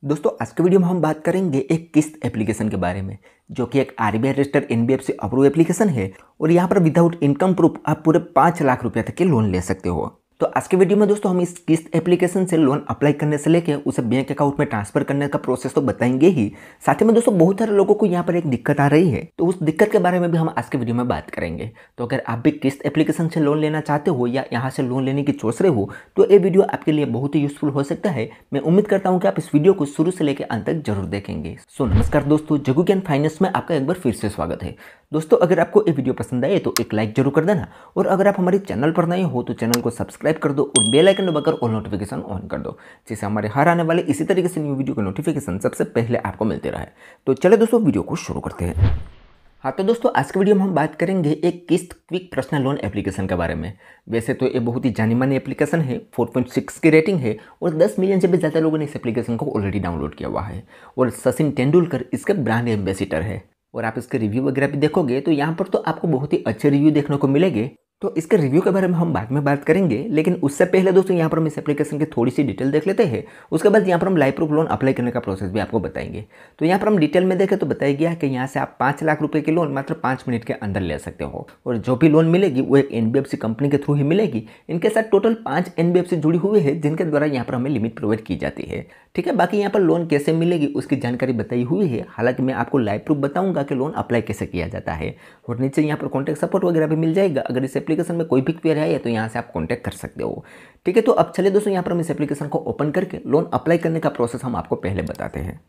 दोस्तों आज के वीडियो में हम बात करेंगे एक किस्त एप्लीकेशन के बारे में, जो कि एक RBI registered NBFC approve application है और यहाँ पर विदाउट इनकम प्रूफ आप पूरे 5 लाख रुपए तक के लोन ले सकते हो। तो आज के वीडियो में दोस्तों हम इस किस्त एप्लीकेशन से लोन अप्लाई करने से लेके उसे बैंक अकाउंट में ट्रांसफर करने का प्रोसेस तो बताएंगे ही, साथ ही में दोस्तों बहुत सारे लोगों को यहाँ पर एक दिक्कत आ रही है, तो उस दिक्कत के बारे में भी हम आज के वीडियो में बात करेंगे। तो अगर आप भी किस्त एप्लीकेशन से लोन लेना चाहते हो या यहाँ से लोन लेने की सोच रहे हो तो ये वीडियो आपके लिए बहुत ही यूजफुल हो सकता है। मैं उम्मीद करता हूँ कि आप इस वीडियो को शुरू से लेकर अंत तक जरूर देखेंगे। सो नमस्कार दोस्तों, जगू ज्ञान फाइनेंस में आपका एक बार फिर से स्वागत है। दोस्तों अगर आपको ये वीडियो पसंद आए तो एक लाइक जरूर कर देना, और अगर आप हमारे चैनल पर नए हो तो चैनल को सब्सक्राइब कर दो और बेल आइकन दबाकर ऑल नोटिफिकेशन ऑन कर दो, जिससे हमारे हर आने वाले इसी तरीके से न्यू वीडियो का नोटिफिकेशन सबसे पहले आपको मिलते रहे। तो चलो दोस्तों वीडियो को शुरू करते हैं। हाँ तो दोस्तों आज के वीडियो में हम बात करेंगे एक किस्त क्विक पर्सनल लोन एप्लीकेशन के बारे में। वैसे तो ये बहुत ही जानी मानी एप्लीकेशन है, 4.6 की रेटिंग है और 10 मिलियन से भी ज़्यादा लोगों ने इस एप्लीकेशन को ऑलरेडी डाउनलोड किया हुआ है, और सचिन तेंदुलकर इसके ब्रांड एम्बेसडर है। और आप इसके रिव्यू वगैरह भी देखोगे तो यहाँ पर तो आपको बहुत ही अच्छे रिव्यू देखने को मिलेंगे। तो इसके रिव्यू के बारे में हम बाद में बात करेंगे, लेकिन उससे पहले दोस्तों यहाँ पर हम इस एप्लीकेशन की थोड़ी सी डिटेल देख लेते हैं। उसके बाद यहाँ पर हम लाइव प्रूफ लोन अप्लाई करने का प्रोसेस भी आपको बताएंगे। तो यहाँ पर हम डिटेल में देखें तो बताया गया है कि यहाँ से आप 5 लाख रुपए की लोन मात्र 5 मिनट के अंदर ले सकते हो, और जो भी लोन मिलेगी वो एक एनबीएफसी कंपनी के थ्रू ही मिलेगी। इनके साथ टोटल 5 एनबीएफसी जुड़ी हुई है, जिनके द्वारा यहाँ पर हमें लिमिट प्रोवाइड की जाती है। ठीक है, बाकी यहाँ पर लोन कैसे मिलेगी उसकी जानकारी बताई हुई है। हालांकि मैं आपको लाइव प्रूफ बताऊंगा कि लोन अप्लाई कैसे किया जाता है, और नीचे यहाँ पर कॉन्टैक्ट सपोर्ट वगैरह भी मिल जाएगा। अगर इस एप्लीकेशन में कोई भी क्वेरी है तो यहाँ से आप कॉन्टैक्ट कर सकते हो। ठीक है, तो अब चलिए दोस्तों यहाँ पर हम इस एप्लीकेशन को ओपन करके लोन अप्लाई करने का प्रोसेस हम आपको पहले बताते हैं।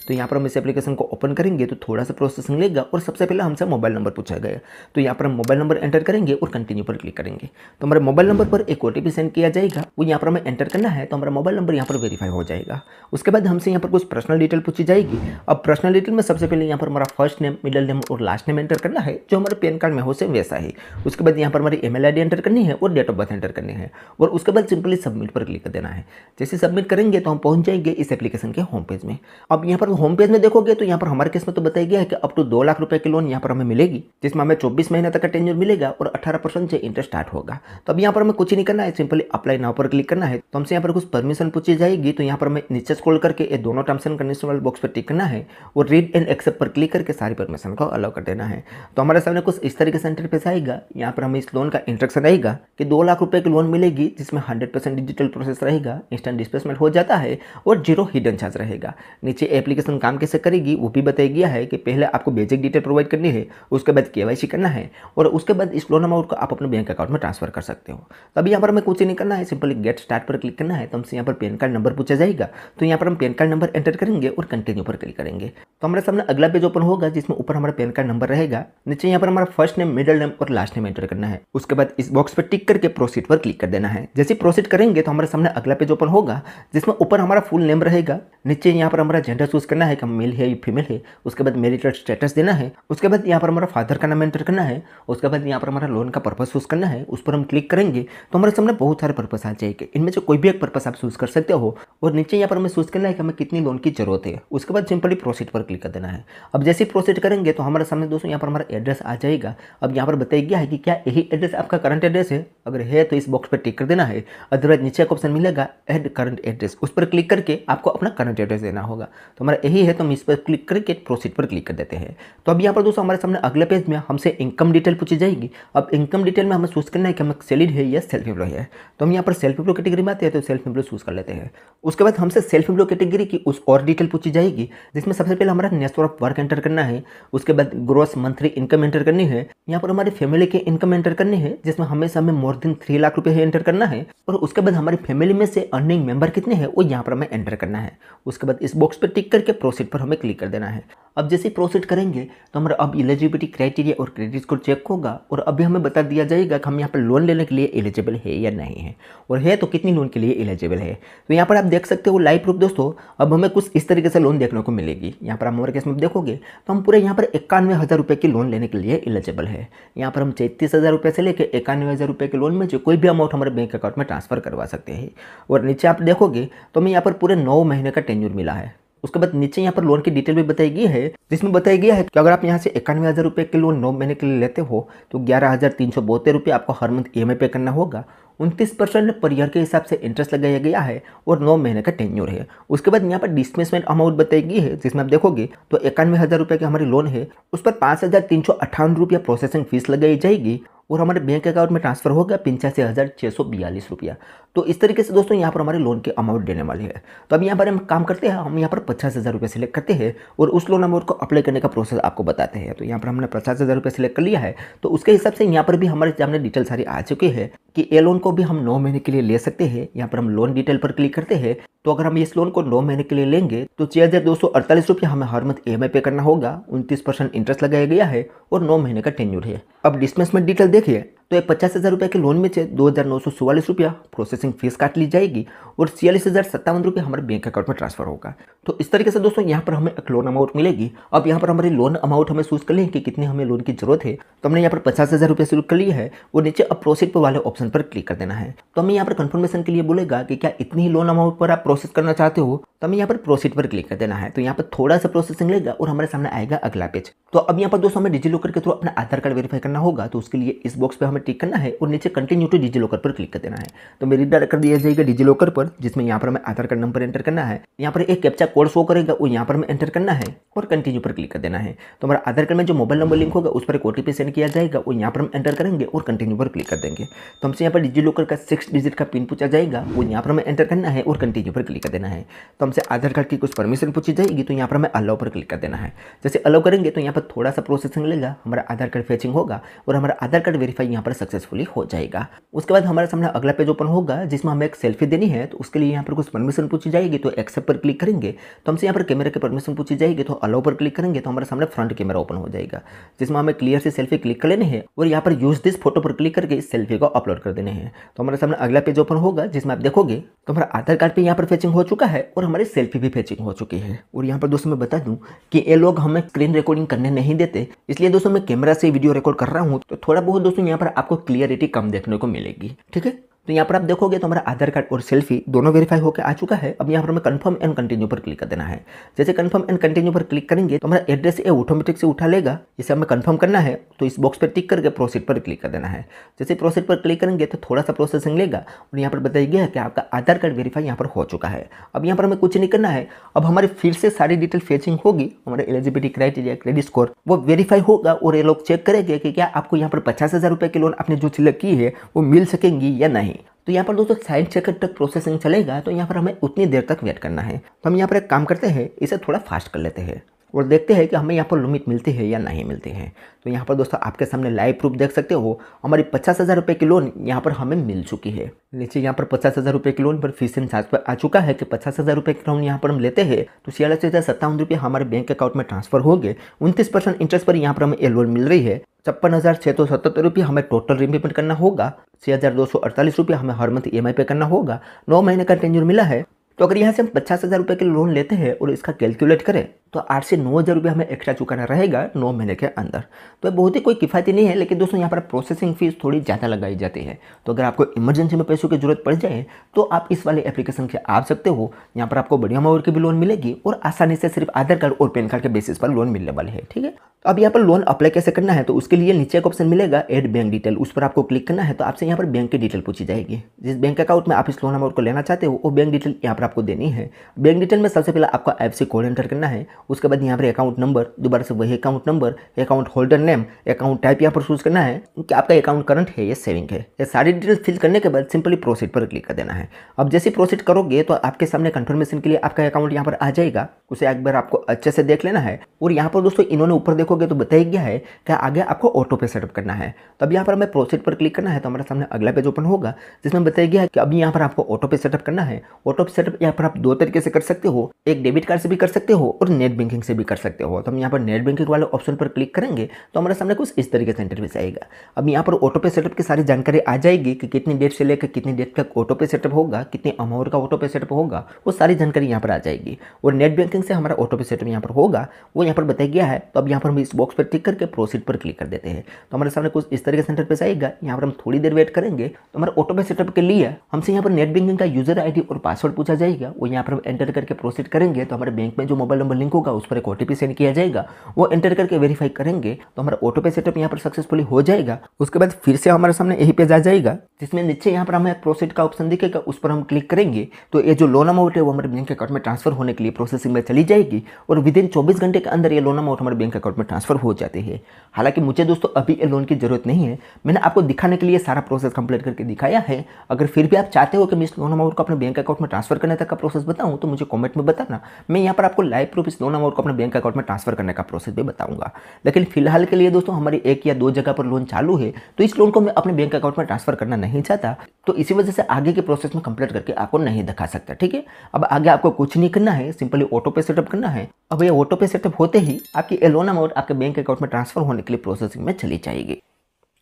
तो यहाँ पर हम इस एप्लीकेशन को ओपन करेंगे तो थोड़ा सा प्रोसेसिंग लेगा, और सबसे पहले हमसे मोबाइल नंबर पूछा गया। तो यहाँ पर हम मोबाइल नंबर एंटर करेंगे और कंटिन्यू पर क्लिक करेंगे। तो हमारे मोबाइल नंबर पर एक ओटीपी सेंड किया जाएगा, वो यहाँ पर हमें एंटर करना है। तो हमारा मोबाइल नंबर यहाँ पर वेरीफाई हो जाएगा। उसके बाद हमसे यहाँ पर कुछ पर्सनल डिटेल पूछी जाएगी। अब पर्सनल डिटेल में सबसे पहले यहाँ पर हमारा फर्स्ट नेम, मिडिल नेम और लास्ट नेम एंटर करना है, जो हमारे पैन कार्ड में हो से वैसा है। उसके बाद यहाँ पर हमारी ईमेल आईडी एंटर करनी है और डेट ऑफ बर्थ एंटर करनी है, और उसके बाद सिंपली सबमिट पर क्लिक कर देना है। जैसे सबमिट करेंगे तो हम पहुंच जाएंगे इस एप्लीकेशन के होम पेज में। अब यहाँ पर होम पेज में देखोगे तो यहाँ पर हमारे केस में तो बताया गया है कि अप टू 2 लाख रुपए की लोन यहाँ पर हमें मिलेगी, जिसमें हमें 24 महीने तक का टेन्योर मिलेगा और 18% से इंटरेस्ट स्टार्ट होगा। तो अब यहाँ पर हमें कुछ नहीं करना है, सिंपली अप्लाई नाउ पर क्लिक करना है। तो हमसे यहाँ पर कुछ परमिशन पूछी जाएगी। तो यहाँ पर हमें नीचे स्क्रॉल करके ये दोनों टर्म्स एंड कंडीशन वाले बॉक्स पर टिक करना है और रीड एंड एक्सेप्ट पर क्लिक करके सारी परमिशन को अलाउ कर देना है। तो हमारे सामने कुछ इस तरीके से इंटरफेस आएगा। यहाँ पर हमें इस लोन का इंस्ट्रक्शन आएगा कि 2 लाख रुपए की लोन मिलेगी, जिसमें 100% डिजिटल प्रोसेस रहेगा, इंस्टेंट डिस्बर्समेंट हो जाता है और 0 हिडन चार्ज रहेगा। नीचे एप्लीकेशन काम कैसे करेगी वो भी बताया गया है कि पहले आपको बेसिक डिटेल प्रोवाइड करनी है, उसके बाद केवाईसी करना है, और उसके बाद इस लोन अमाउंट को आप अपने बैंक अकाउंट में ट्रांसफर कर सकते हो। तब यहाँ पर हमें कुछ नहीं करना है, सिंपली गेट स्टार्ट पर क्लिक करना है। तो हमसे यहाँ पर पैन कार्ड नंबर पूछा जाएगा। तो यहाँ पर हम पैन कार्ड नंबर एंटर करेंगे और कंटिन्यू पर क्लिक करेंगे। तो हमारे सामने अगला पेज ओपन होगा, जिसमें ऊपर हमारा पैन कार्ड नंबर रहेगा, नीचे यहाँ पर हमारा फर्स्ट नेम, मिडिल नेम और लास्ट नेम एंटर करना है। उसके बाद इस बॉक्स पर टिक करके प्रोसीड पर क्लिक कर देना है। जैसे प्रोसीड करेंगे तो हमारे सामने अगला पेज ओपन होगा, जिसमें ऊपर हमारा फुल नेम रहेगा, नीचे यहाँ पर हमारा जेंडर चूज करना है कि मेल है या फीमेल है, उसके बाद मैरिटल स्टेटस देना है, उसके बाद यहाँ पर हमारा फादर का नाम एंटर करना है, उसके बाद यहाँ पर हमारा लोन का पर्पस चूज करना है। उस पर हम क्लिक करेंगे तो हमारे सामने बहुत सारे पर्पस आ जाएंगे, इनमें से कोई भी एक पर्पस आप चूज कर सकते हो, और नीचे यहाँ पर हमें चूज करना है कि हमें कितनी लोन की जरूरत है। उसके बाद सिंपली प्रोसीड पर क्लिक कर देना है। अब जैसे प्रोसीड करेंगे तो हमारे सामने दोस्तों यहाँ पर हमारा एड्रेस आ जाएगा। अब यहाँ पर बताया गया है कि क्या यही एड्रेस आपका करंट एड्रेस है, अगर है तो इस बॉक्स पर टिक कर देना है। अदरवाइज नीचे एक ऑप्शन मिलेगा ऐड करंट एड्रेस, उस पर क्लिक करके आपको अपना करंट एड्रेस देना होगा। तो हमारा यही है, तो हम इस पर क्लिक करके प्रोसीड पर क्लिक कर देते हैं। तो अब यहाँ पर दोस्तों हमारे सामने अगले पेज में हमसे इनकम डिटेल पूछी जाएगी। अब इनकम डिटेल में हमें चूज करना है कि हमें सैलरी है या सेल्फ एम्प्लॉय है। तो हम यहाँ पर सेल्फ एम्प्लॉय कैटेगरी में आते हैं तो सेल्फ एम्प्लॉय चूज कर लेते हैं। उसके बाद हमसे सेल्फ एम्प्लॉय कैटेगरी की उस और डिटेल पूछी जाएगी, जिसमें सबसे पहले हमारा नेचर ऑफ वर्क एंटर करना है। उसके बाद ग्रोस मंथली इनकम एंटर करनी है। यहाँ पर हमारी फैमिली की इनकम एंटर करनी है, जिसमें हमेशा हमें मोर देन 3 लाख रुपए एंटर करना है, और उसके बाद हमारी फैमिली में से अर्निंग मेंबर कितने हैं वो यहाँ पर हमें एंटर करना है। उसके बाद इस बॉक्स पर टिक करके प्रोसीड पर हमें क्लिक कर देना है। अब जैसे प्रोसीड करेंगे तो हमारा अब एलिजिबिलिटी क्राइटेरिया और क्रेडिट स्कोर चेक होगा, और अभी हमें बता दिया जाएगा कि हम यहाँ पर लोन लेने के लिए एलिजिबल है या नहीं है, और है तो कितनी लोन के लिए एलिजिबल है। तो यहाँ पर आप देख सकते हो लाइव प्रूफ दोस्तों। अब हमें कुछ इस तरीके से लोन देखने को मिलेगी। यहाँ पर हमारे केस में देखोगे तो हम पूरे यहाँ पर 91,000 रुपये की लोन लेने के लिए एलिजिबल है। यहाँ पर हम 33,000 रुपये से लेकर 91,000 रुपये के लोन में जो कोई भी अमाउंट हमारे बैंक अकाउंट में ट्रांसफर करवा सकते हैं। और नीचे आप देखोगे तो हमें यहाँ पर पूरे 9 महीने का टेन्योर मिला है। उसके बाद नीचे यहाँ पर लोन की डिटेल भी बताई गई है, जिसमें बताया गया है कि अगर आप यहाँ से 91,000 रुपये के लोन 9 महीने के लिए लेते हो तो 11,372 रुपये आपको हर मंथ ईएमआई पे करना होगा। 29% पर ईयर के हिसाब से इंटरेस्ट लगाया गया है और 9 महीने का टेन्योर है। उसके बाद यहाँ पर डिस्मिसमेंट अमाउंट बताई गई है, जिसमें आप देखोगे तो 91,000 रुपये की हमारी लोन है, उस पर 5,358 रुपया प्रोसेसिंग फीस लगाई जाएगी और हमारे बैंक अकाउंट में ट्रांसफर होगा 85,642 रुपया। तो इस तरीके से दोस्तों यहाँ पर हमारे लोन के अमाउंट देने वाले हैं। तो अब यहाँ पर हम काम करते हैं, हम यहाँ पर 50,000 रुपये सिलेक्ट करते हैं और उस लोन अमाउंट को अप्लाई करने का प्रोसेस आपको बताते हैं। तो यहाँ पर हमने 50,000 रुपये सिलेक्ट कर लिया है, तो उसके हिसाब से यहाँ पर भी हमारे सामने डिटेल सारी आ चुकी है कि ये लोन को भी हम 9 महीने के लिए ले सकते हैं। यहाँ पर हम लोन डिटेल पर क्लिक करते हैं, तो अगर हम इस लोन को 9 महीने के लिए लेंगे तो 6,248 रुपया हमें हर मंथ EMI पे करना होगा। 29% इंटरेस्ट लगाया गया है और 9 महीने का टेन्योर है। अब डिस्बर्समेंट डिटेल देखिए तो ये 50,000 रुपये के लोन में से 2,944 रुपया प्रोसेसिंग फीस काट ली जाएगी और 46,057 रुपये हमारे बैंक अकाउंट में ट्रांसफर होगा। तो इस तरीके से दोस्तों यहाँ पर हमें एक लोन अमाउंट मिलेगी। अब यहाँ पर हमारी लोन अमाउंट हमें चूज कर लें कि कितनी हमें लोन की जरूरत है। तो हमने यहाँ पर 50,000 रुपये शुरू कर लिया है और नीचे अब प्रोसीड वाले ऑप्शन पर क्लिक कर देना है। तो हमें यहाँ पर कंफर्मेशन के लिए बोलेगा कि क्या इतनी ही लोन अमाउंट पर आप प्रोसेस करना चाहते हो, तो हमें यहाँ पर प्रोसीड पर क्लिक कर देना है। तो यहाँ पर थोड़ा सा प्रोसेसिंग लेगा और हमारे सामने आएगा अगला पेज। तो अब यहाँ पर दोस्तों हमें डिजिलॉकर के थ्रू अपना आधार कार्ड वेरीफाई करना होगा। तो उसके लिए इस बॉक्स पे हमें टिक करना है और नीचे कंटिन्यू टू डिजिलॉकर पर क्लिक कर देना है। तो मेरी डायरेक्ट कर दिया जाएगा डिजिलॉकर पर, जिसमें यहाँ पर हमें आधार कार्ड नंबर एंटर करना है। यहाँ पर एक कैप्चा कोड शो करेगा, वो यहाँ पर हमें एंटर करना है और कंटिन्यू पर क्लिक कर देना है। तो हमारा आधार कार्ड में जो मोबाइल नंबर लिंक होगा उस पर एक OTP सेंड किया जाएगा, वो यहाँ पर हम एंटर करेंगे और कंटिन्यू पर क्लिक कर देंगे। तो हमसे यहाँ पर डिजिलॉकर का 6 डिजिट का पिन पूछा जाएगा, वो यहाँ पर हमें एंटर करना है और कंटिन्यू पर क्लिक कर देना है। तो हमसे आधार कार्ड की कुछ परमिशन पूछी जाएगी, तो यहाँ पर हमें अलाउ पर क्लिक कर देना है। जैसे अलाउ करेंगे तो यहाँ पर थोड़ा सा प्रोसेसिंग लेगा, हमारा आधार कार्ड फेचिंग होगा और हमारा आधार कार्ड वेरीफाई यहाँ पर सक्सेसफुली हो जाएगा। उसके बाद हमारे सामने अगला पेज ओपन होगा, जिसमें हमें एक सेल्फी देनी है। तो उसके लिए यहाँ पर कुछ परमिशन पूछी जाएगी, तो एक्सेप्ट पर क्लिक करेंगे। तो हमसे यहाँ पर कैमरे की परमिशन पूछी जाएगी, तो अलाउ पर क्लिक करेंगे तो हमारे सामने फ्रंट कैमरा ओपन हो जाएगा, जिसमें हमें क्लियर से सेल्फी क्लिक कर लेने हैं और यहाँ पर यूज दिस फोटो पर क्लिक करके इस सेल्फी को अपलोड कर देने हैं। तो हमारे सामने अगला पेज ओपन होगा, जिसमें आप देखोगे तो हमारा आधार कार्ड पे यहाँ पर फेचिंग हो चुका है और हमारी सेल्फी भी फेचिंग हो चुकी है। और यहाँ पर दोस्तों मैं बता दूं कि ये लोग हमें स्क्रीन रिकॉर्डिंग करने नहीं देते, इसलिए दोस्तों मैं कैमरा से वीडियो रिकॉर्ड कर रहा हूँ, तो थोड़ा बहुत दोस्तों यहाँ पर आपको क्लियरिटी कम देखने को मिलेगी। ठीक है, तो यहाँ पर आप देखोगे तो हमारा आधार कार्ड और सेल्फी दोनों वेरीफाई होकर आ चुका है। अब यहाँ पर हमें कंफर्म एंड कंटिन्यू पर क्लिक कर देना है। जैसे कंफर्म एंड कंटिन्यू पर क्लिक करेंगे तो हमारा एड्रेस ये ऑटोमेटिक से उठा लेगा। इसे हमें कंफर्म करना है तो इस बॉक्स पर टिक करके प्रोसीड पर क्लिक कर देना है। जैसे प्रोसीड पर क्लिक करेंगे तो थोड़ा सा प्रोसेसिंग लेगा और यहाँ पर बताया गया है कि आपका आधार कार्ड वेरीफाई यहाँ पर हो चुका है। अब यहाँ पर हमें कुछ नहीं करना है, अब हमारी फिर से सारी डिटेल फेचिंग होगी, हमारे एलिजिबिलिटी क्राइटेरिया, क्रेडिट स्कोर वो वेरीफाई होगा और ये लोग चेक करेंगे कि क्या आपको यहाँ पर 50,000 रुपये की लोन आपने जो सिलेक्ट की है वो मिल सकेंगी या नहीं। तो यहाँ पर दोस्तों 60 सेकंड तक प्रोसेसिंग चलेगा, तो यहाँ पर हमें उतनी देर तक वेट करना है। तो हम यहाँ पर एक काम करते हैं, इसे थोड़ा फास्ट कर लेते हैं और देखते हैं कि हमें यहाँ पर लिमिट मिलती है या नहीं मिलती है। तो यहाँ पर दोस्तों आपके सामने लाइव प्रूफ देख सकते हो, हमारी 50,000 रुपये की लोन यहाँ पर हमें मिल चुकी है। नीचे यहाँ पर 50,000 रुपये की लोन पर फीस एंड चार्ज पर आ चुका है कि 50,000 रुपये की लोन यहाँ पर हम लेते हैं तो 46,057 रुपये हमारे बैंक अकाउंट में ट्रांसफर हो गए। 29% इंटरेस्ट पर यहाँ पर हमें ये लोन मिल रही है। 56,677 रुपये हमें टोटल रीपेमेंट करना होगा। 6,248 रुपये हमें हर मंथ EMI पे करना होगा। 9 महीने का टेन्योर मिला है। तो अगर यहाँ से हम 50,000 रुपये के लोन लेते हैं और इसका कैलकुलेट करें तो 8 से 9,000 रुपये हमें एक्स्ट्रा चुकाना रहेगा 9 महीने के अंदर। तो ये बहुत ही कोई किफ़ायती नहीं है, लेकिन दोस्तों यहाँ पर प्रोसेसिंग फीस थोड़ी ज़्यादा लगाई जाती है। तो अगर आपको इमरजेंसी में पैसों की जरूरत पड़ जाए तो आप इस वाले एप्लीकेशन से आ सकते हो। यहाँ पर आपको बढ़िया अमाउंट की भी लोन मिलेगी और आसानी से सिर्फ आधार कार्ड और पैन कार्ड के बेसिस पर लोन मिलने वाली है। ठीक है, तो अब यहाँ पर लोन अप्लाई कैसे करना है, तो उसके लिए नीचे एक ऑप्शन मिलेगा ऐड बैंक डिटेल, उस पर आपको क्लिक करना है। तो आपसे यहाँ पर बैंक की डिटेल पूछी जाएगी, जिस बैंक अकाउंट में आप इस लोन अमाउंट को लेना चाहते हो वो बैंक डिटेल यहाँ पर आपको देनी है। बैंक डिटेल में सबसे पहले आपका IFSC कोड एंटर करना है। उसके बाद यहाँ पर अकाउंट नंबर, दोबारा से वही account number, account holder name, account type यहाँ पर चूज करना है कि आपका अकाउंट करंट है या सेविंग है। ये सारी डिटेल फिल करने के बाद सिंपली प्रोसीड पर क्लिक कर देना है। अब जैसे प्रोसीड करोगे तो आपके सामने कंफर्मेशन के लिए आपका अकाउंट यहाँ पर आ जाएगा, उसे एक बार आपको अच्छे से देख लेना है। और यहाँ पर दोस्तों इन्होंने ऊपर देखोगे तो बताया गया है कि आगे आपको ऑटो पे सेटअप करना है। तो अब यहाँ पर हमें प्रोसीड पर क्लिक करना है। तो हमारे सामने अगला पेज ओपन होगा, जिसमें बताया गया है कि अभी यहाँ पर आपको ऑटो पे सेटअप करना है। ऑटो पे सेटअप यहाँ पर आप 2 तरीके से कर सकते हो, एक डेबिट कार्ड से भी कर सकते हो और नेट बैंकिंग से भी कर सकते हो। तो हम यहाँ पर नेट बैंकिंग वाले ऑप्शन पर क्लिक करेंगे तो हमारे सामने कुछ इस तरीके से इंटरफेस आएगा। अब यहाँ पर ऑटो पे सेटअप की सारी जानकारी आ जाएगी कि कितनी डेट से लेकर कितनी डेट तक ऑटो पे सेटअप होगा, कितनी अमाउंट का ऑटो पे सेटअप होगा, वो सारी जानकारी यहाँ पर आ जाएगी। और नेट बैंकिंग से हमारा ऑटो पे सेटअप यहाँ पर होगा, वो यहाँ पर बताया गया है। तो अब यहाँ पर हम इस बॉक्स पर टिक करके प्रोसीड पर क्लिक कर देते हैं। तो हमारे सामने कुछ इस तरीके से इंटरफेस आएगा। यहाँ पर हम थोड़ी देर वेट करेंगे तो हमारे ऑटो पे सेटअप के लिए हमसे यहाँ पर नेट बैंकिंग का यूजर ID और पासवर्ड पूछा जाएगा, वो यहाँ पर हम एंटर करके प्रोसीड करेंगे। तो हमारे बैंक में जो मोबाइल नंबर लिंक होगा उस पर एक OTP सेंड किया जाएगा, वो एंटर करके वेरीफाई करेंगे तो हमारा ऑटो पे सेटअप यहाँ पर सक्सेसफुली हो जाएगा। उसके बाद फिर से हमारे सामने यही पेज आ जाएगा जिसमें नीचे यहाँ पर हमें एक प्रोसीड का ऑप्शन दिखेगा, उस पर हम क्लिक करेंगे तो ये जो लोन अमाउंट है वो हमारे बैंक अकाउंट में ट्रांसफर होने के लिए प्रोसेसिंग में चली जाएगी और विद इन 24 घंटे के अंदर ये लोन अमाउंट हमारे बैंक अकाउंट में ट्रांसफर हो जाती है। हालांकि मुझे दोस्तों अभी ये लोन की जरूरत नहीं है, मैंने आपको दिखाने के लिए सारा प्रोसेस कंप्लीट करके दिखाया है। अगर फिर भी आप चाहते हो कि मैं इस लोन अमाउंट को अपने बैंक अकाउंट में ट्रांसफर करने तक का प्रोसेस बताऊं तो मुझे कमेंट में बताना, मैं यहाँ पर आपको लाइव प्रूफ इस लोन अमाउंट को अपने बैंक अकाउंट में ट्रांसफर करने का प्रोसेस भी बताऊंगा। लेकिन फिलहाल के लिए दोस्तों हमारी 1 या 2 जगह पर लोन चालू है, तो इस लोन को मैं अपने बैंक अकाउंट में ट्रांसफर करना नहीं चाहता, तो इसी वजह से आगे के प्रोसेस में कंप्लीट करके आपको नहीं दिखा सकता। ठीक है, अब आगे आपको कुछ नहीं करना है, सिंपली ऑटो पे सेटअप करना है। अब ये ऑटो पे सेटअप होते ही आपकी ये लोन अमाउंट आपके बैंक अकाउंट में ट्रांसफर होने के लिए प्रोसेसिंग में चली जाएगी।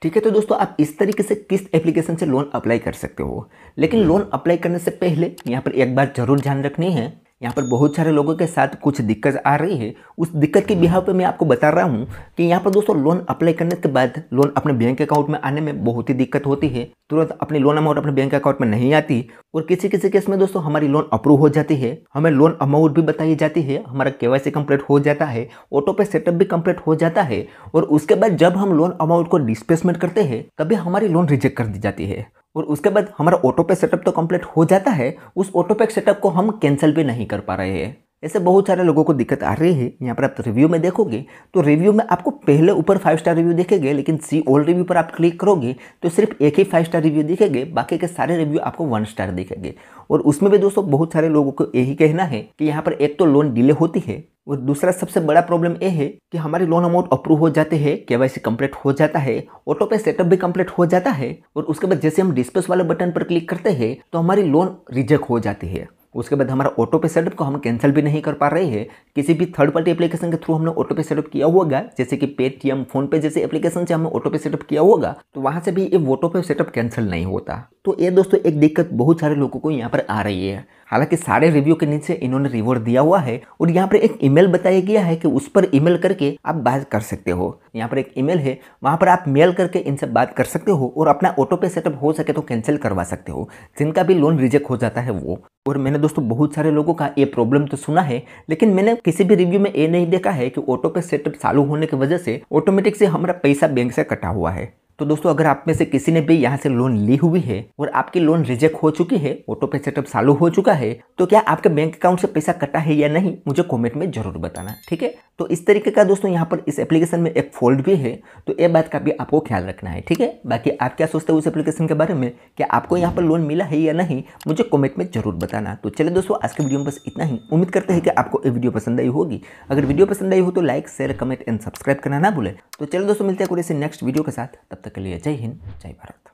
ठीक है, तो दोस्तों आप इस तरीके से किस्त एप्लीकेशन से लोन अप्लाई कर सकते हो। लेकिन लोन अप्लाई करने से पहले यहाँ पर एक बात जरूर ध्यान रखनी है, यहाँ पर बहुत सारे लोगों के साथ कुछ दिक्कत आ रही है। उस दिक्कत के बिहाव पे मैं आपको बता रहा हूँ कि यहाँ पर दोस्तों लोन अप्लाई करने के बाद लोन अपने बैंक अकाउंट में आने में बहुत ही दिक्कत होती है, तुरंत अपनी लोन अमाउंट अपने बैंक अकाउंट में नहीं आती और किसी किसी केस में दोस्तों हमारी लोन अप्रूव हो जाती है, हमें लोन अमाउंट भी बताई जाती है, हमारा KYC कंप्लीट हो जाता है, ऑटो पे सेटअप भी कंप्लीट हो जाता है और उसके बाद जब हम लोन अमाउंट को डिस्प्लेसमेंट करते हैं तभी हमारी लोन रिजेक्ट कर दी जाती है और उसके बाद हमारा ऑटो पे सेटअप तो कंप्लीट हो जाता है, उस ऑटो पे सेटअप को हम कैंसिल भी नहीं कर पा रहे हैं। ऐसे बहुत सारे लोगों को दिक्कत आ रही है। यहाँ पर आप रिव्यू में देखोगे तो रिव्यू में आपको पहले ऊपर 5 स्टार रिव्यू दिखेंगे, लेकिन सी ऑल रिव्यू पर आप क्लिक करोगे तो सिर्फ एक ही 5 स्टार रिव्यू दिखेंगे, बाकी के सारे रिव्यू आपको 1 स्टार दिखेंगे। और उसमें भी दोस्तों बहुत सारे लोगों को यही कहना है कि यहाँ पर एक तो लोन डिले होती है और दूसरा सबसे बड़ा प्रॉब्लम ये है कि हमारी लोन अमाउंट अप्रूव हो जाते हैं, KYC कंप्लीट हो जाता है, ऑटो पे सेटअप भी कंप्लीट हो जाता है और उसके बाद जैसे हम डिस्पेस वाले बटन पर क्लिक करते हैं तो हमारी लोन रिजेक्ट हो जाती है। उसके बाद हमारा ऑटो पे सेटअप को हम कैंसिल भी नहीं कर पा रहे हैं। किसी भी थर्ड पार्टी एप्लीकेशन के थ्रू हमने ऑटो पे सेटअप किया होगा, जैसे कि पेटीएम, फोनपे जैसे एप्लीकेशन से हमने ऑटो पे सेटअप किया होगा, तो वहां से भी ये ऑटो पे सेटअप कैंसिल नहीं होता। तो ये दोस्तों एक दिक्कत बहुत सारे लोगों को यहाँ पर आ रही है। हालांकि सारे रिव्यू के नीचे इन्होंने रिवॉर्ड दिया हुआ है और यहाँ पर एक ईमेल बताया गया है कि उस पर ईमेल करके आप बात कर सकते हो। यहाँ पर एक ईमेल है, वहाँ पर आप मेल करके इनसे बात कर सकते हो और अपना ऑटो पे सेटअप हो सके तो कैंसिल करवा सकते हो, जिनका भी लोन रिजेक्ट हो जाता है वो। और मैंने दोस्तों बहुत सारे लोगों का ये प्रॉब्लम तो सुना है, लेकिन मैंने किसी भी रिव्यू में ये नहीं देखा है कि ऑटो पे सेटअप चालू होने की वजह से ऑटोमेटिक से हमारा पैसा बैंक से कटा हुआ है। तो दोस्तों अगर आप में से किसी ने भी यहाँ से लोन ली हुई है और आपकी लोन रिजेक्ट हो चुकी है, ऑटो पे सेटअप चालू हो चुका है, तो क्या आपके बैंक अकाउंट से पैसा कटा है या नहीं, मुझे कमेंट में जरूर बताना। ठीक है, तो इस तरीके का दोस्तों यहाँ पर इस एप्लीकेशन में एक फॉल्ट भी है, तो ये बात का भी आपको ख्याल रखना है। ठीक है, बाकी आप क्या सोचते हो उस एप्लीकेशन के बारे में, क्या आपको यहाँ पर लोन मिला है या नहीं, मुझे कमेंट में जरूर बताना। तो चलिए दोस्तों आज के वीडियो में बस इतना ही। उम्मीद करते हैं कि आपको ये वीडियो पसंद आई होगी। अगर वीडियो पसंद आई हो तो like, share, comment and subscribe करना ना भूलें। तो चलिए दोस्तों मिलते हैं कोई ऐसे नेक्स्ट वीडियो के साथ, तब तक के लिए जय हिंद, जय भारत।